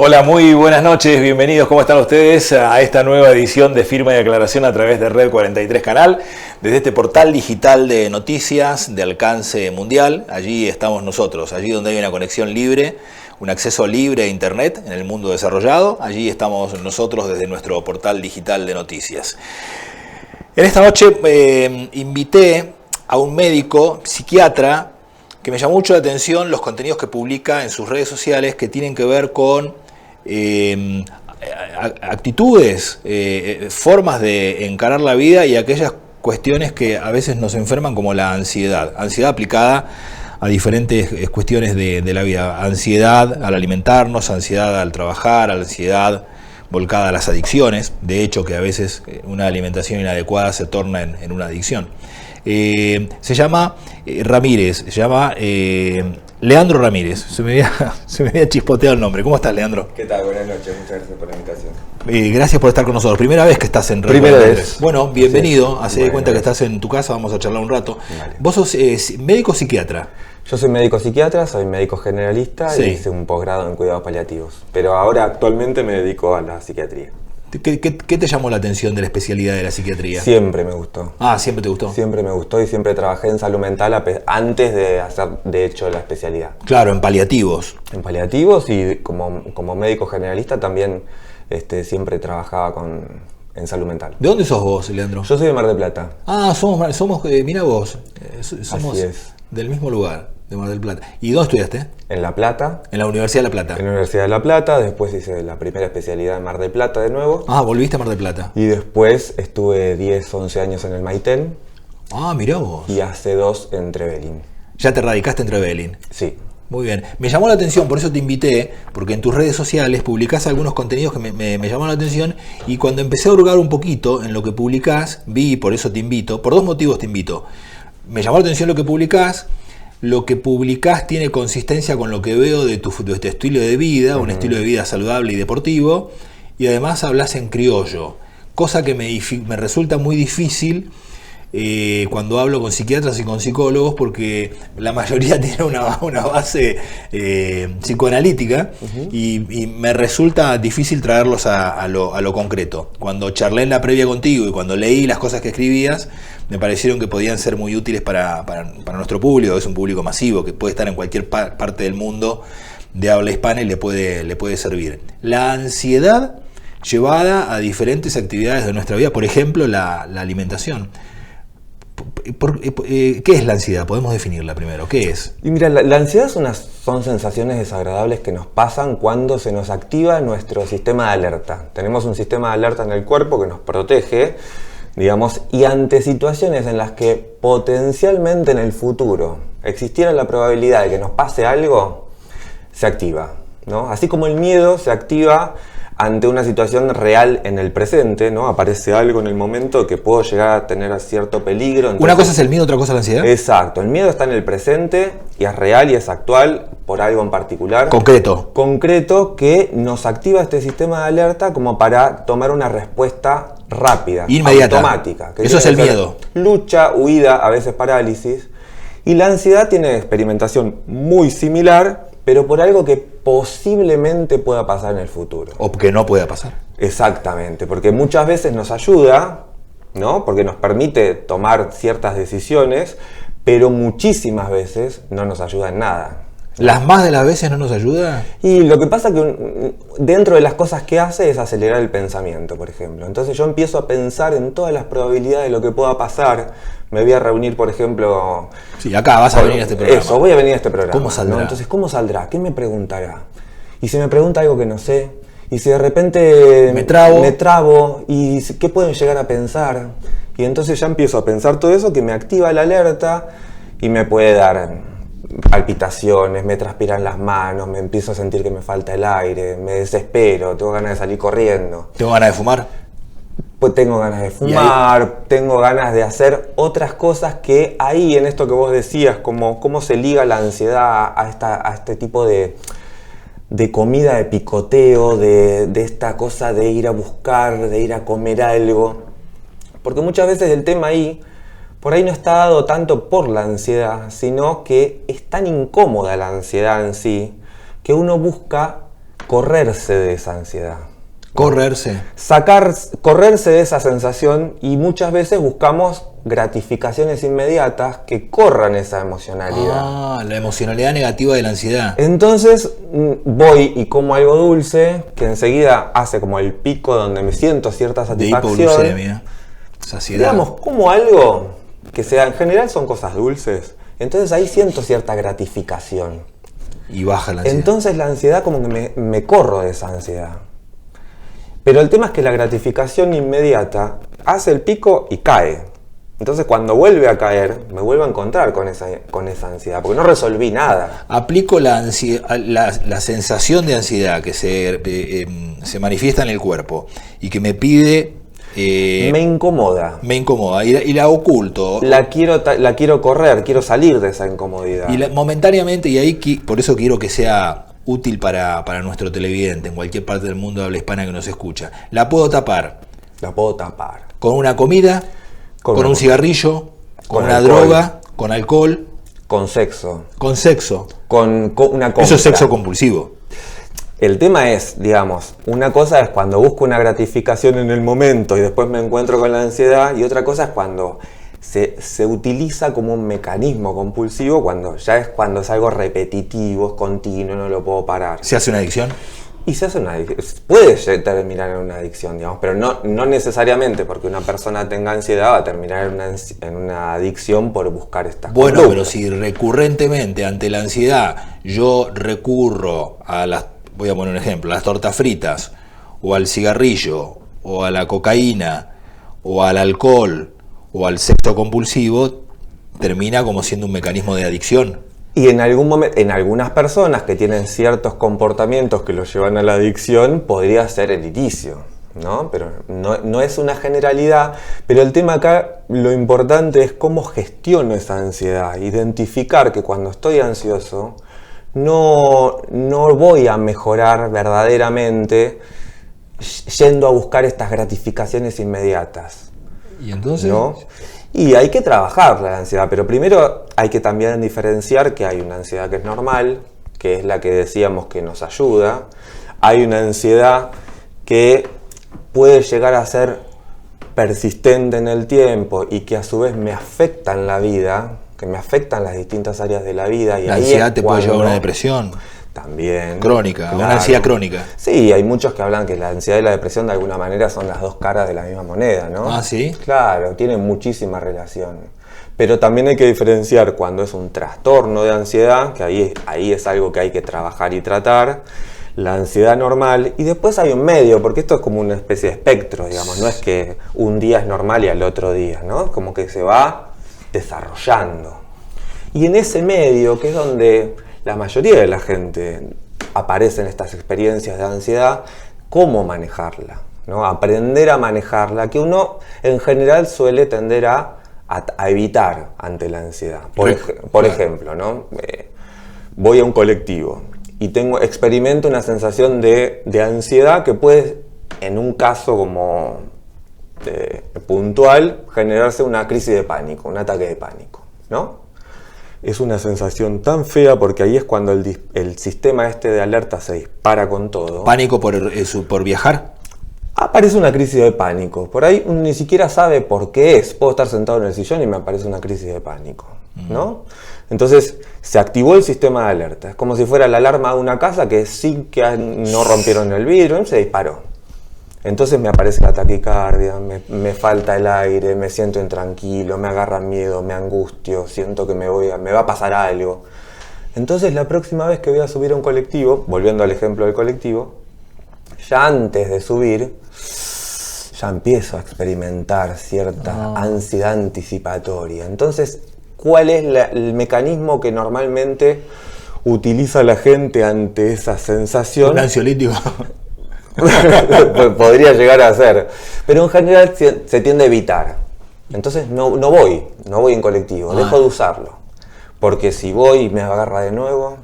Hola, muy buenas noches, bienvenidos, ¿cómo están ustedes? A esta nueva edición de Firma y Aclaración a través de Red 43 Canal, desde este portal digital de noticias de alcance mundial. Allí estamos nosotros, allí donde hay una conexión libre, un acceso libre a Internet en el mundo desarrollado. Allí estamos nosotros desde nuestro portal digital de noticias. En esta noche invité a un médico, psiquiatra, que me llamó mucho la atención los contenidos que publica en sus redes sociales que tienen que ver con actitudes, formas de encarar la vida y aquellas cuestiones que a veces nos enferman, como la ansiedad. Ansiedad aplicada a diferentes cuestiones de la vida. Ansiedad al alimentarnos, ansiedad al trabajar, ansiedad volcada a las adicciones. De hecho, que a veces una alimentación inadecuada se torna en una adicción. Se llama Ramírez, se llama Leandro Ramírez. Se me había chispoteado el nombre. ¿Cómo estás, Leandro? ¿Qué tal? Buenas noches, muchas gracias por la invitación. Gracias por estar con nosotros. Primera vez que estás en Red. Primera vez. Bueno, bienvenido. Sí. Hacé de cuenta que estás en tu casa, vamos a charlar un rato. Vale. Vos sos médico psiquiatra. Yo soy médico psiquiatra, soy médico generalista Sí. y hice un posgrado en cuidados paliativos. Pero ahora actualmente me dedico a la psiquiatría. ¿Qué te llamó la atención de la especialidad de la psiquiatría? Siempre me gustó. Ah, ¿siempre te gustó? Siempre me gustó y siempre trabajé en salud mental antes de hacer, de hecho, la especialidad. Claro, en paliativos. En paliativos y como médico generalista también siempre trabajaba en salud mental. ¿De dónde sos vos, Leandro? Yo soy de Mar del Plata. Ah, somos mira vos, somos Así es. del mismo lugar, de Mar del Plata. ¿Y dónde estudiaste? En La Plata. En la Universidad de La Plata. En la Universidad de La Plata, después hice la primera especialidad en Mar del Plata de nuevo. Ah, volviste a Mar del Plata. Y después estuve 10, 11 años en el Maitén Ah, mirá vos. y hace 2 en Trevelin. Ya te radicaste en Trevelin. Sí. Muy bien. Me llamó la atención, por eso te invité, porque en tus redes sociales publicás algunos contenidos que me llamaron la atención, y cuando empecé a hurgar un poquito en lo que publicás, vi, por eso te invito, por dos motivos te invito. Me llamó la atención lo que publicás tiene consistencia con lo que veo de tu estilo de vida, un estilo de vida saludable y deportivo, y además hablas en criollo, cosa que me resulta muy difícil cuando hablo con psiquiatras y con psicólogos, porque la mayoría tiene una base psicoanalítica y me resulta difícil traerlos a lo concreto. Cuando charlé en la previa contigo y cuando leí las cosas que escribías, me parecieron que podían ser muy útiles para nuestro público. Es un público masivo que puede estar en cualquier parte del mundo de habla hispana y le puede servir. La ansiedad llevada a diferentes actividades de nuestra vida, por ejemplo la alimentación. ¿Qué es la ansiedad? Podemos definirla primero. ¿Qué es? Y mira, la ansiedad son sensaciones desagradables que nos pasan cuando se nos activa nuestro sistema de alerta. Tenemos un sistema de alerta en el cuerpo que nos protege, digamos, y ante situaciones en las que potencialmente en el futuro existiera la probabilidad de que nos pase algo, se activa, ¿no? Así como el miedo se activa ante una situación real en el presente, ¿no? Aparece algo en el momento que puedo llegar a tener cierto peligro. Entonces, una cosa es el miedo, otra cosa es la ansiedad. Exacto, el miedo está en el presente y es real y es actual por algo en particular. Concreto que nos activa este sistema de alerta como para tomar una respuesta rápida, inmediata, automática. Eso es el miedo. Lucha, huida, a veces parálisis. Y la ansiedad tiene experimentación muy similar, pero por algo que posiblemente pueda pasar en el futuro. O que no pueda pasar. Exactamente, porque muchas veces nos ayuda, ¿no? Porque nos permite tomar ciertas decisiones, pero muchísimas veces no nos ayuda en nada. ¿Las más de las veces no nos ayuda? Y lo que pasa es que dentro de las cosas que hace es acelerar el pensamiento, por ejemplo. Entonces yo empiezo a pensar en todas las probabilidades de lo que pueda pasar. Me voy a reunir, por ejemplo... Sí, acá vas a venir a este programa. Eso, voy a venir a este programa. ¿Cómo saldrá? ¿No? Entonces, ¿cómo saldrá? ¿Qué me preguntará? Y si me pregunta algo que no sé, y si de repente me trabo, y qué pueden llegar a pensar, y entonces ya empiezo a pensar todo eso que me activa la alerta y me puede dar palpitaciones, me transpiran las manos, me empiezo a sentir que me falta el aire, me desespero, tengo ganas de salir corriendo. ¿Tengo ganas de fumar? Pues tengo ganas de fumar, tengo ganas de hacer otras cosas que ahí en esto que vos decías, como cómo se liga la ansiedad a este tipo de comida, de picoteo, de esta cosa de ir a buscar, de ir a comer algo. Porque muchas veces el tema ahí, por ahí no está dado tanto por la ansiedad, sino que es tan incómoda la ansiedad en sí, que uno busca correrse de esa ansiedad. Correrse. Correrse de esa sensación, y muchas veces buscamos gratificaciones inmediatas que corran esa emocionalidad. Ah, la emocionalidad negativa de la ansiedad. Entonces voy y como algo dulce que enseguida hace como el pico donde me siento cierta De satisfacción. hipoglucemia, saciedad. Digamos, como algo que sea, en general son cosas dulces. Entonces ahí siento cierta gratificación. Y baja la ansiedad. Entonces la ansiedad, como que me corro de esa ansiedad. Pero el tema es que la gratificación inmediata hace el pico y cae. Entonces cuando vuelve a caer, me vuelvo a encontrar con esa ansiedad, porque no resolví nada. Aplico la sensación de ansiedad que se manifiesta en el cuerpo y que me pide... me incomoda. Me incomoda y la oculto. La quiero correr, quiero salir de esa incomodidad. Y momentáneamente, y ahí por eso quiero que sea útil para nuestro televidente en cualquier parte del mundo de habla hispana que nos escucha. La puedo tapar. La puedo tapar. Con una comida, con un cigarrillo, con una droga, con alcohol. Con sexo. Con sexo. Con una compra. Eso es sexo compulsivo. El tema es, digamos, una cosa es cuando busco una gratificación en el momento y después me encuentro con la ansiedad, y otra cosa es cuando se utiliza como un mecanismo compulsivo, cuando es algo repetitivo, es continuo, no lo puedo parar. ¿Se hace una adicción? Y se hace una adicción. Puede terminar en una adicción, digamos, pero no necesariamente porque una persona tenga ansiedad va a terminar en una adicción por buscar estas Bueno, conductas. pero si recurrentemente ante la ansiedad yo recurro voy a poner un ejemplo, a las tortas fritas, o al cigarrillo, o a la cocaína, o al alcohol, o al sexo compulsivo, termina como siendo un mecanismo de adicción. Y en algún momento, en algunas personas que tienen ciertos comportamientos que los llevan a la adicción, podría ser el inicio, ¿no? Pero no es una generalidad. Pero el tema acá, lo importante es cómo gestiono esa ansiedad. Identificar que cuando estoy ansioso, no voy a mejorar verdaderamente yendo a buscar estas gratificaciones inmediatas. ¿Y entonces? ¿No? Y hay que trabajar la ansiedad, pero primero hay que también diferenciar que hay una ansiedad que es normal, que es la que decíamos que nos ayuda. Hay una ansiedad que puede llegar a ser persistente en el tiempo y que a su vez me afecta en la vida, que me afectan las distintas áreas de la vida. Y la ahí ansiedad te puede llevar a una depresión. También. Crónica, claro. Una ansiedad crónica. Sí, hay muchos que hablan que la ansiedad y la depresión de alguna manera son las dos caras de la misma moneda, ¿no? Ah, ¿sí? Claro, tienen muchísima relación. Pero también hay que diferenciar cuando es un trastorno de ansiedad, que ahí es algo que hay que trabajar y tratar, la ansiedad normal, y después hay un medio, porque esto es como una especie de espectro, digamos, no es que un día es normal y al otro día, ¿no? Como que se va desarrollando. Y en ese medio, que es donde la mayoría de la gente aparecen estas experiencias de ansiedad, ¿cómo manejarla? ¿No? Aprender a manejarla, que uno en general suele tender a evitar ante la ansiedad. Por ejemplo, ¿no? Voy a un colectivo y experimento una sensación de ansiedad que puede, en un caso como puntual, generarse una crisis de pánico, un ataque de pánico, ¿no? Es una sensación tan fea porque ahí es cuando el sistema de alerta se dispara con todo. ¿Pánico por viajar? Aparece una crisis de pánico. Por ahí uno ni siquiera sabe por qué es. Puedo estar sentado en el sillón y me aparece una crisis de pánico, ¿no? Entonces se activó el sistema de alerta. Es como si fuera la alarma de una casa que sí que no rompieron el vidrio y se disparó. Entonces me aparece la taquicardia, me falta el aire, me siento intranquilo, me agarra miedo, me angustio, siento que me va a pasar algo. Entonces la próxima vez que voy a subir a un colectivo, volviendo al ejemplo del colectivo, ya antes de subir, ya empiezo a experimentar cierta ansiedad anticipatoria. Entonces, ¿cuál es el mecanismo que normalmente utiliza la gente ante esa sensación? Un ansiolítico. Podría llegar a ser, pero en general se tiende a evitar. Entonces no voy en colectivo, dejo de usarlo, porque si voy me agarra de nuevo.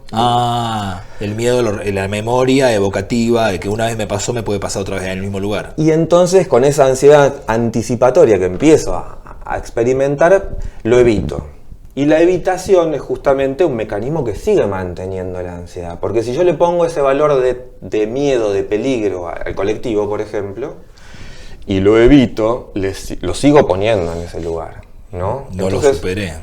El miedo, la memoria evocativa de que una vez me pasó, me puede pasar otra vez en el mismo lugar. Y entonces con esa ansiedad anticipatoria que empiezo a experimentar, lo evito. Y la evitación es justamente un mecanismo que sigue manteniendo la ansiedad. Porque si yo le pongo ese valor de miedo, de peligro al colectivo, por ejemplo, y lo evito, lo sigo poniendo en ese lugar, ¿no? No Entonces, lo superé.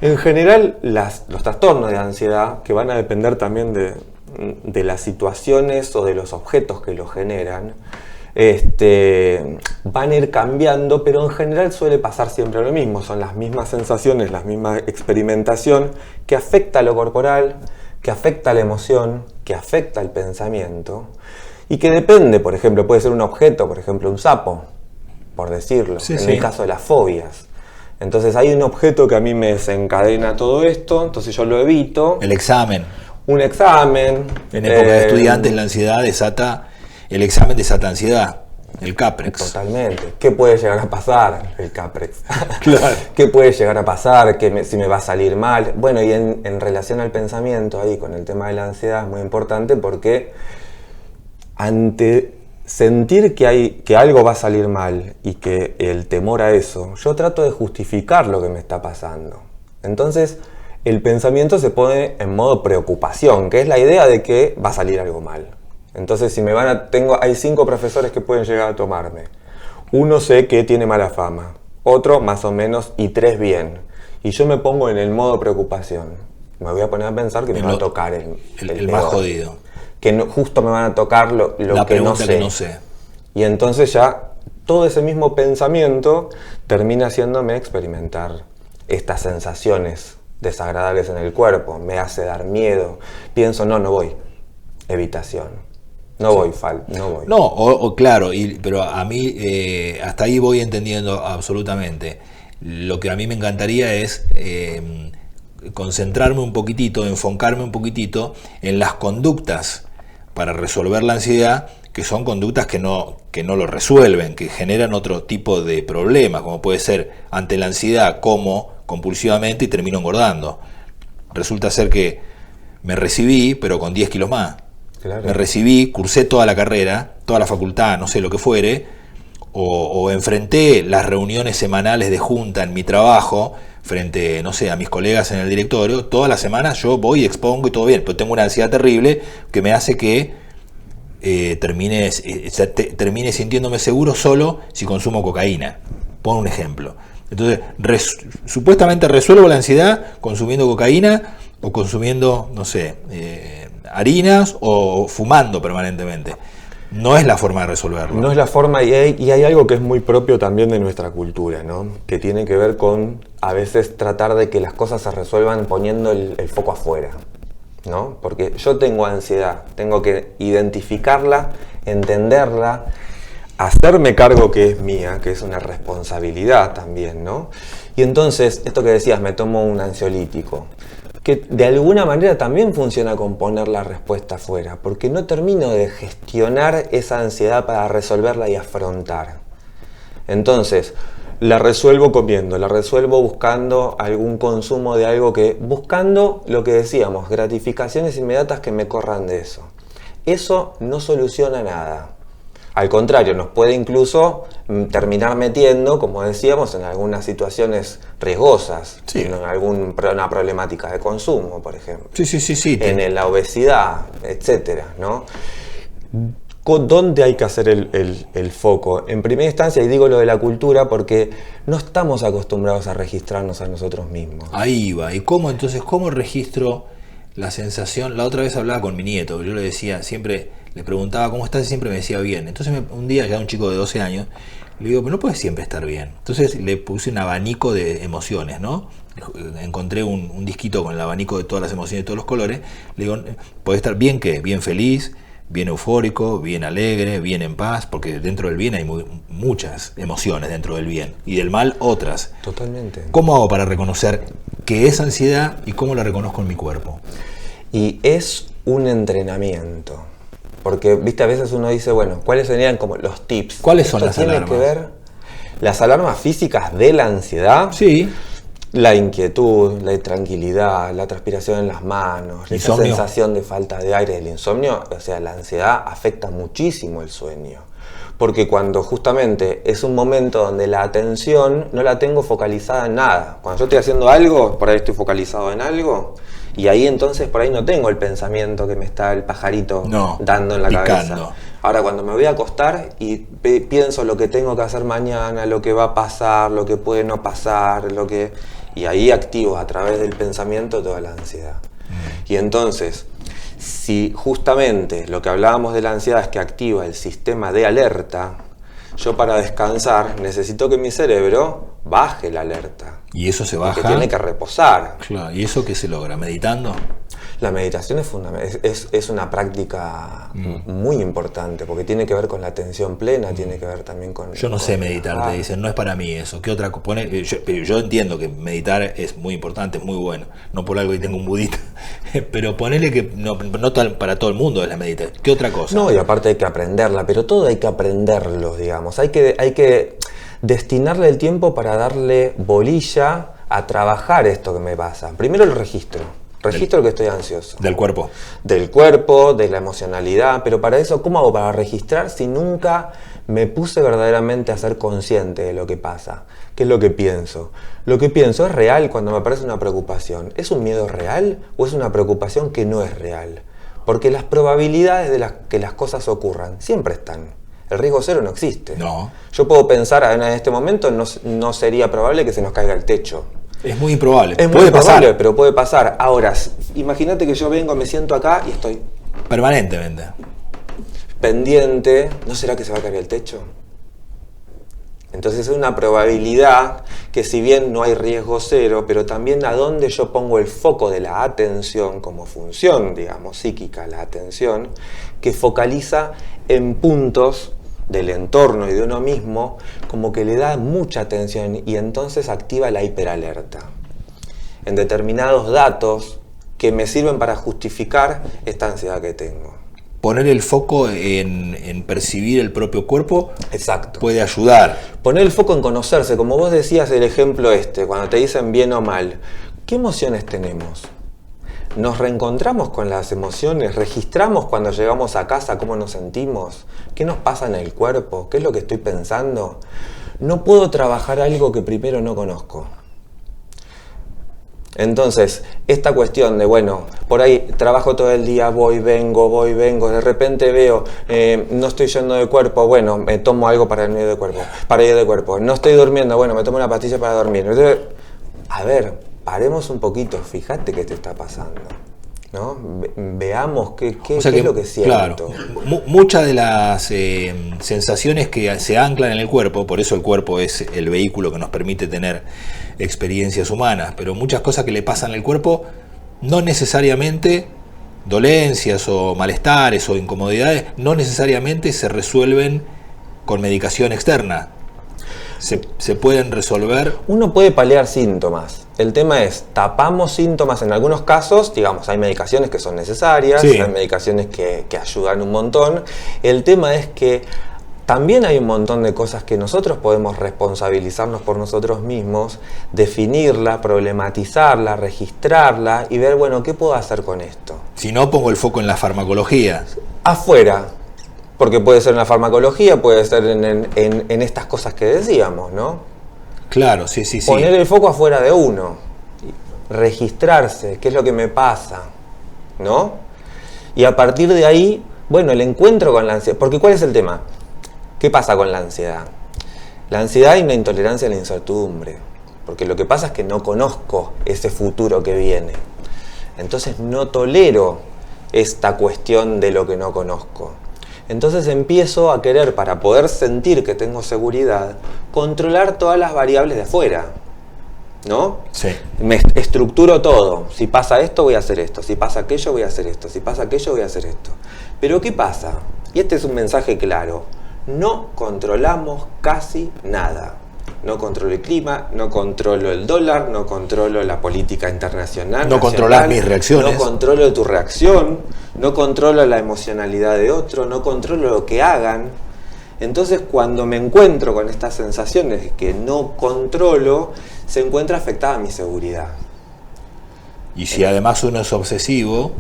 En general, los trastornos de ansiedad, que van a depender también de las situaciones o de los objetos que lo generan, van a ir cambiando, pero en general suele pasar siempre lo mismo. Son las mismas sensaciones, la misma experimentación que afecta a lo corporal, que afecta a la emoción, que afecta al pensamiento y que depende, por ejemplo, puede ser un objeto, por ejemplo un sapo, por decirlo, Sí, en sí. el caso de las fobias. Entonces hay un objeto que a mí me desencadena todo esto, entonces yo lo evito. El examen. Un examen. En época de estudiantes la ansiedad desata, el examen desata ansiedad, el CAPREX. Totalmente. ¿Qué puede llegar a pasar? El CAPREX. Claro. ¿Qué puede llegar a pasar? Si me va a salir mal. Bueno, y en relación al pensamiento, ahí con el tema de la ansiedad es muy importante porque ante sentir que algo va a salir mal y que el temor a eso, yo trato de justificar lo que me está pasando. Entonces, el pensamiento se pone en modo preocupación, que es la idea de que va a salir algo mal. Entonces, si hay 5 profesores que pueden llegar a tomarme. Uno sé que tiene mala fama, otro más o menos y 3 bien. Y yo me pongo en el modo preocupación. Me voy a poner a pensar que me va a tocar el más jodido. Que justo me van a tocar lo que no sé. Que no sé. Y entonces ya todo ese mismo pensamiento termina haciéndome experimentar estas sensaciones desagradables en el cuerpo. Me hace dar miedo. Pienso, no voy. Evitación. No voy. No, claro, pero a mí hasta ahí voy entendiendo absolutamente. Lo que a mí me encantaría es concentrarme un poquitito, enfocarme un poquitito en las conductas para resolver la ansiedad, que son conductas que no lo resuelven, que generan otro tipo de problemas, como puede ser ante la ansiedad como compulsivamente y termino engordando. Resulta ser que me recibí, pero con 10 kilos más. Claro. Me recibí, cursé toda la carrera, toda la facultad, no sé lo que fuere, o enfrenté las reuniones semanales de junta en mi trabajo, frente, no sé, a mis colegas en el directorio. Todas las semanas yo voy y expongo y todo bien, pero tengo una ansiedad terrible que me hace que termine sintiéndome seguro solo si consumo cocaína. Pongo un ejemplo. Entonces, supuestamente resuelvo la ansiedad consumiendo cocaína o consumiendo, no sé, harinas o fumando permanentemente. No es la forma de resolverlo. No es la forma, y hay algo que es muy propio también de nuestra cultura, ¿no? Que tiene que ver con a veces tratar de que las cosas se resuelvan poniendo el foco afuera, ¿no? Porque yo tengo ansiedad, tengo que identificarla, entenderla, hacerme cargo que es mía, que es una responsabilidad también, ¿no? Y entonces, esto que decías, me tomo un ansiolítico, que de alguna manera también funciona con poner la respuesta afuera, porque no termino de gestionar esa ansiedad para resolverla y afrontar. Entonces, la resuelvo comiendo, la resuelvo buscando algún consumo de algo buscando lo que decíamos, gratificaciones inmediatas que me corran de eso. Eso no soluciona nada. Al contrario, nos puede incluso terminar metiendo, como decíamos, en algunas situaciones riesgosas, sí, en una problemática de consumo, por ejemplo. Sí. En la obesidad, etcétera, ¿no? ¿Dónde hay que hacer el foco? En primera instancia, y digo lo de la cultura, porque no estamos acostumbrados a registrarnos a nosotros mismos. Ahí va. ¿Y cómo registro la sensación? La otra vez hablaba con mi nieto, yo le decía, siempre le preguntaba cómo estás y siempre me decía bien. Entonces un día, ya un chico de 12 años, le digo, pero no puedes siempre estar bien. Entonces le puse un abanico de emociones, ¿no? Encontré un disquito con el abanico de todas las emociones de todos los colores. Le digo, puedes estar bien, ¿qué? Bien feliz, bien eufórico, bien alegre, bien en paz, porque dentro del bien hay muchas emociones dentro del bien, y del mal otras. Totalmente. ¿Cómo hago para reconocer qué es ansiedad y cómo la reconozco en mi cuerpo? Y es un entrenamiento. Porque, viste, a veces uno dice, bueno, ¿cuáles serían como los tips? ¿Cuáles son las alarmas? Tiene que ver las alarmas físicas de la ansiedad. Sí. La inquietud, la intranquilidad, la transpiración en las manos, esa sensación de falta de aire, el insomnio, o sea, la ansiedad afecta muchísimo el sueño. Porque cuando justamente es un momento donde la atención no la tengo focalizada en nada. Cuando yo estoy haciendo algo, por ahí estoy focalizado en algo, y ahí entonces por ahí no tengo el pensamiento que me está el pajarito dando en la cabeza. Ahora cuando me voy a acostar y pienso lo que tengo que hacer mañana, lo que va a pasar, lo que puede no pasar, y ahí activo a través del pensamiento toda la ansiedad. Y entonces, si justamente lo que hablábamos de la ansiedad es que activa el sistema de alerta, yo para descansar necesito que mi cerebro baje la alerta. Y eso se baja. Porque tiene que reposar. Claro. ¿Y eso qué se logra? ¿Meditando? La meditación es una práctica muy importante porque tiene que ver con la atención plena, tiene que ver también con... Yo no sé meditar, te dicen, no es para mí eso. ¿Qué otra cosa? Yo entiendo que meditar es muy importante, es muy bueno. No por algo que tengo un budista. Pero ponele que no para todo el mundo es la meditación. ¿Qué otra cosa? No, y aparte hay que aprenderla, pero todo hay que aprenderlo, digamos. Hay que destinarle el tiempo para darle bolilla a trabajar esto que me pasa. Primero lo registro que estoy ansioso. ¿Del cuerpo? Del cuerpo, de la emocionalidad, pero para eso, ¿cómo hago para registrar si nunca me puse verdaderamente a ser consciente de lo que pasa? ¿Qué es lo que pienso? Lo que pienso es real cuando me aparece una preocupación. ¿Es un miedo real o es una preocupación que no es real? Porque las probabilidades de que las cosas ocurran siempre están. El riesgo cero no existe. No. Yo puedo pensar en este momento no sería probable que se nos caiga el techo. Es muy improbable. Puede pasar, pero puede pasar. Ahora, imagínate que yo vengo, me siento acá y estoy permanentemente pendiente. ¿No será que se va a caer el techo? Entonces es una probabilidad que, si bien no hay riesgo cero, pero también a dónde yo pongo el foco de la atención como función, digamos, psíquica, la atención, que focaliza en puntos del entorno y de uno mismo, como que le da mucha atención y entonces activa la hiperalerta en determinados datos que me sirven para justificar esta ansiedad que tengo. Poner el foco en percibir el propio cuerpo. Exacto. Puede ayudar. Poner el foco en conocerse, como vos decías el ejemplo cuando te dicen bien o mal. ¿Qué emociones tenemos? ¿Nos reencontramos con las emociones? ¿Registramos cuando llegamos a casa cómo nos sentimos? ¿Qué nos pasa en el cuerpo? ¿Qué es lo que estoy pensando? No puedo trabajar algo que primero no conozco. Entonces, esta cuestión de, por ahí trabajo todo el día, voy, vengo, de repente veo, no estoy yendo de cuerpo, me tomo algo para ir de cuerpo. No estoy durmiendo, me tomo una pastilla para dormir. A ver, paremos un poquito, fíjate qué te está pasando, ¿no? Veamos qué es lo que siento. Claro, muchas de las sensaciones que se anclan en el cuerpo, por eso el cuerpo es el vehículo que nos permite tener experiencias humanas, pero muchas cosas que le pasan al cuerpo, no necesariamente dolencias o malestares o incomodidades, no necesariamente se resuelven con medicación externa. Se pueden resolver. Uno puede paliar síntomas. El tema es, tapamos síntomas en algunos casos, digamos, hay medicaciones que son necesarias, sí. Hay medicaciones que ayudan un montón. El tema es que también hay un montón de cosas que nosotros podemos responsabilizarnos por nosotros mismos, definirla, problematizarla, registrarla y ver, ¿qué puedo hacer con esto? Si no, pongo el foco en la farmacología. Afuera. Porque puede ser en la farmacología, puede ser en estas cosas que decíamos, ¿no? Claro, sí. Poner el foco afuera de uno, registrarse, qué es lo que me pasa, ¿no? Y a partir de ahí, el encuentro con la ansiedad. Porque ¿cuál es el tema? ¿Qué pasa con la ansiedad? La ansiedad hay una intolerancia a la incertidumbre. Porque lo que pasa es que no conozco ese futuro que viene. Entonces no tolero esta cuestión de lo que no conozco. Entonces empiezo a querer, para poder sentir que tengo seguridad, controlar todas las variables de afuera, ¿no? Sí. Me estructuro todo. Si pasa esto, voy a hacer esto. Si pasa aquello, voy a hacer esto. Si pasa aquello, voy a hacer esto. Pero ¿qué pasa? Y este es un mensaje claro. No controlamos casi nada. No controlo el clima, no controlo el dólar, no controlo la política internacional. No controlas mis reacciones. No controlo tu reacción, no controlo la emocionalidad de otro, no controlo lo que hagan. Entonces, cuando me encuentro con estas sensaciones que no controlo, se encuentra afectada mi seguridad. Y si además uno es obsesivo,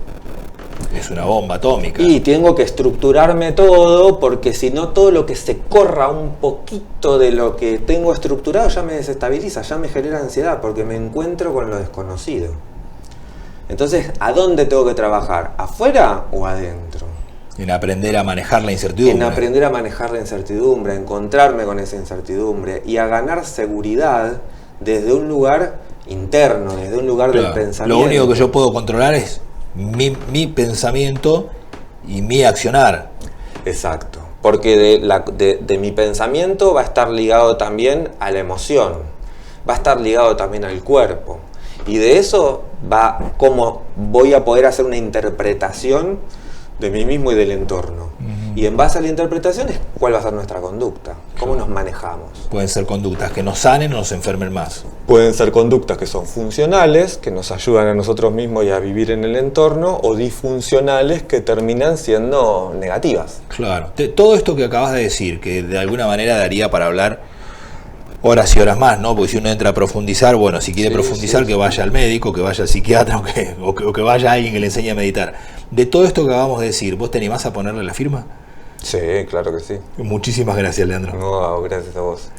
es una bomba atómica. Y tengo que estructurarme todo, porque si no, todo lo que se corra un poquito de lo que tengo estructurado ya me desestabiliza, ya me genera ansiedad, porque me encuentro con lo desconocido. Entonces, ¿a dónde tengo que trabajar? ¿Afuera o adentro? En aprender a manejar la incertidumbre. En aprender a manejar la incertidumbre, a encontrarme con esa incertidumbre y a ganar seguridad desde un lugar interno, desde un lugar del pensamiento. Lo único que yo puedo controlar es mi pensamiento y mi accionar. Exacto, porque de mi pensamiento va a estar ligado también a la emoción, va a estar ligado también al cuerpo. Y de eso va cómo voy a poder hacer una interpretación de mí mismo y del entorno. Y en base a la interpretación es cuál va a ser nuestra conducta, cómo nos manejamos. Pueden ser conductas que nos sanen o nos enfermen más. Pueden ser conductas que son funcionales, que nos ayudan a nosotros mismos y a vivir en el entorno, o disfuncionales, que terminan siendo negativas. Claro. Todo esto que acabas de decir, que de alguna manera daría para hablar horas y horas más, ¿no? Porque si uno entra a profundizar, bueno, si quiere profundizar, que vaya al médico, que vaya al psiquiatra o que vaya a alguien que le enseñe a meditar. De todo esto que acabamos de decir, ¿vos te animás a ponerle la firma? Sí, claro que sí. Muchísimas gracias, Leandro. No, gracias a vos.